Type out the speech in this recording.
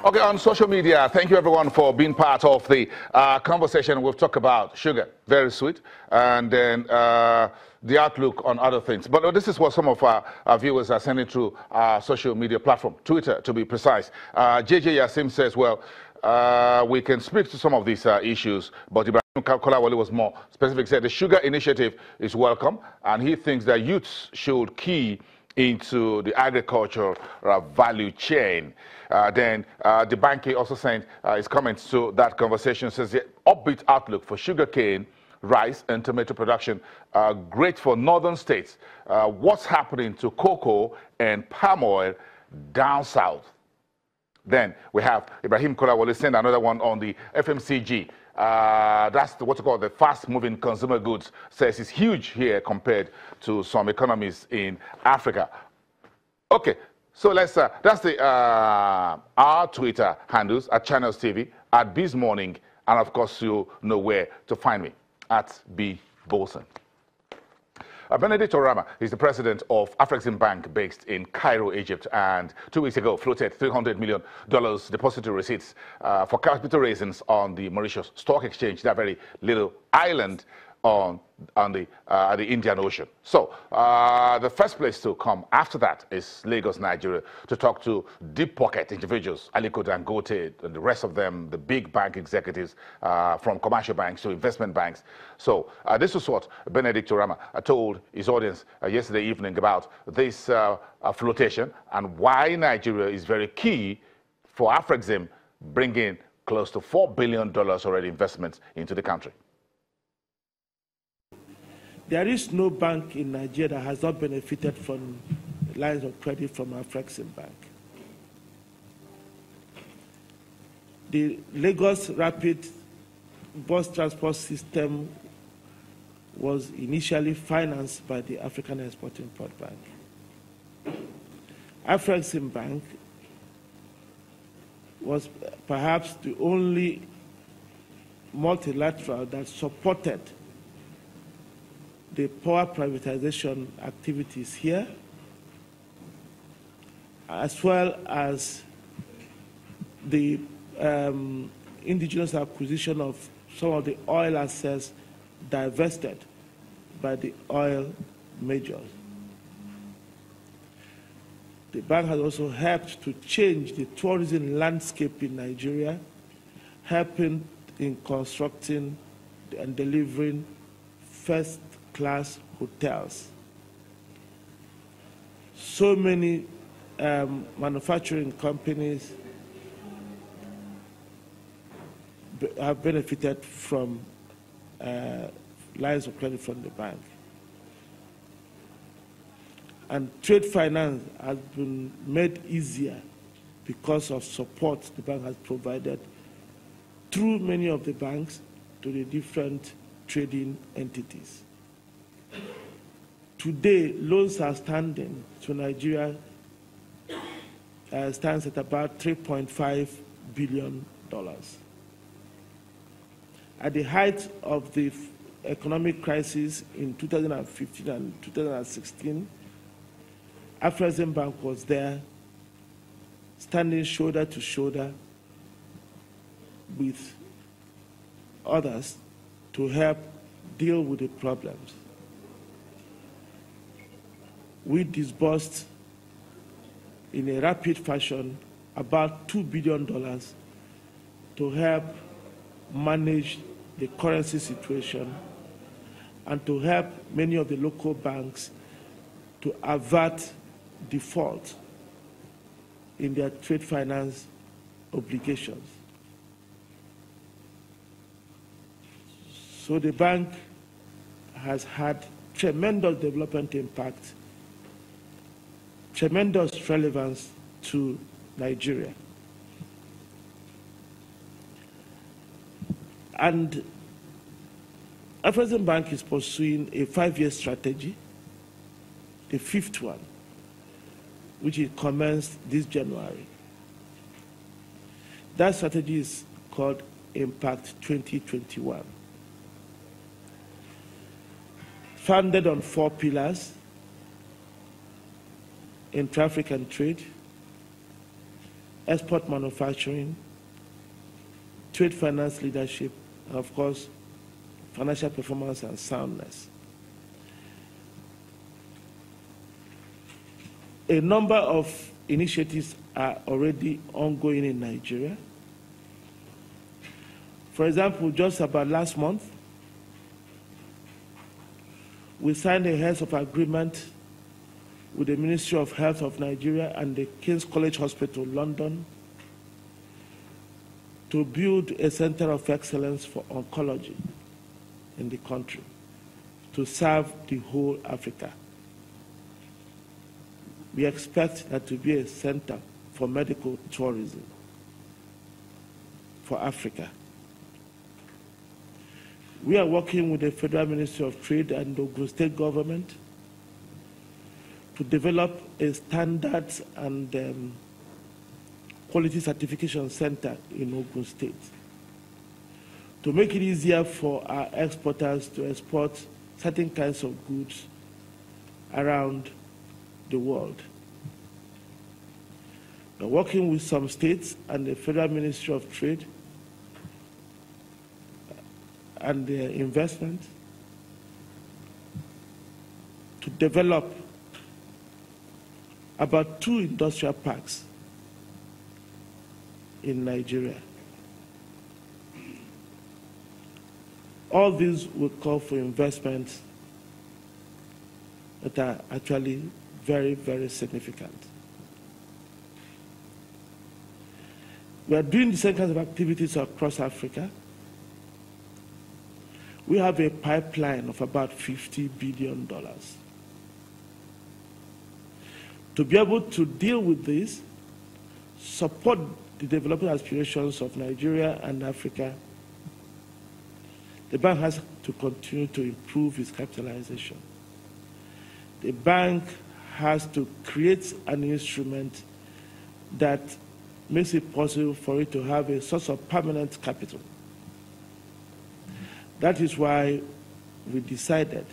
Okay, on social media, thank you everyone for being part of the conversation. We've talked about sugar, very sweet, and then the outlook on other things. But this is what some of our viewers are sending through our social media platform, Twitter to be precise. JJ Yasim says, well, we can speak to some of these issues, but Ibrahim Kolawole was more specific. He said the sugar initiative is welcome, and he thinks that youths should key into the agricultural value chain. Then the banker also sent his comments to that conversation, says the upbeat outlook for sugarcane, rice, and tomato production great for northern states. What's happening to cocoa and palm oil down south? Then we have Ibrahim Kolawole send another one on the FMCG. That's what's called the fast-moving consumer goods. Says it's huge here compared to some economies in Africa. Okay, so let's. That's the our Twitter handles at Channels TV, at Biz Morning, and of course you know where to find me at B Bolson. Benedict Orama is the president of AFrexim Bank based in Cairo, Egypt, and 2 weeks ago floated $300 million depository receipts for capital raisings on the Mauritius Stock Exchange, that very little island on the Indian Ocean. So the first place to come after that is Lagos, Nigeria, to talk to deep pocket individuals, Aliko Dangote and the rest of them, the big bank executives from commercial banks to investment banks. So this is what Benedict Orama told his audience yesterday evening about this flotation and why Nigeria is very key for AFrexim bringing close to $4 billion already investments into the country. There is no bank in Nigeria that has not benefited from lines of credit from AFrexim Bank. The Lagos Rapid Bus Transport System was initially financed by the African Export-Import Bank. AFrexim Bank was perhaps the only multilateral that supported the power privatization activities here, as well as the indigenous acquisition of some of the oil assets divested by the oil majors. The bank has also helped to change the tourism landscape in Nigeria, helping in constructing and delivering first-class hotels. So many manufacturing companies have benefited from lines of credit from the bank. And trade finance has been made easier because of support the bank has provided through many of the banks to the different trading entities. Today, loans outstanding to Nigeria stands at about $3.5 billion. At the height of the economic crisis in 2015 and 2016, AFrexim Bank was there, standing shoulder to shoulder with others to help deal with the problems. We disbursed in a rapid fashion about $2 billion to help manage the currency situation and to help many of the local banks to avert default in their trade finance obligations. So the bank has had tremendous development impact, tremendous relevance to Nigeria. And AFrexim Bank is pursuing a 5-year strategy, the 5th one, which it commenced this January. That strategy is called Impact 2021. Founded on 4 pillars: intra-African trade, export manufacturing, trade finance leadership, and of course, financial performance and soundness. A number of initiatives are already ongoing in Nigeria. For example, just about last month, we signed a heads of agreement with the Ministry of Health of Nigeria and the King's College Hospital, London, to build a center of excellence for oncology in the country to serve the whole Africa. We expect that to be a center for medical tourism for Africa. We are working with the Federal Ministry of Trade and the Ogun State government to develop a standards and quality certification center in Ogun State to make it easier for our exporters to export certain kinds of goods around the world. We're working with some states and the Federal Ministry of Trade and their investment to develop about 2 industrial parks in Nigeria. All these will call for investments that are actually very, very significant. We are doing the same kinds of activities across Africa. We have a pipeline of about $50 billion. To be able to deal with this, support the development aspirations of Nigeria and Africa, the bank has to continue to improve its capitalization. The bank has to create an instrument that makes it possible for it to have a source of permanent capital. That is why we decided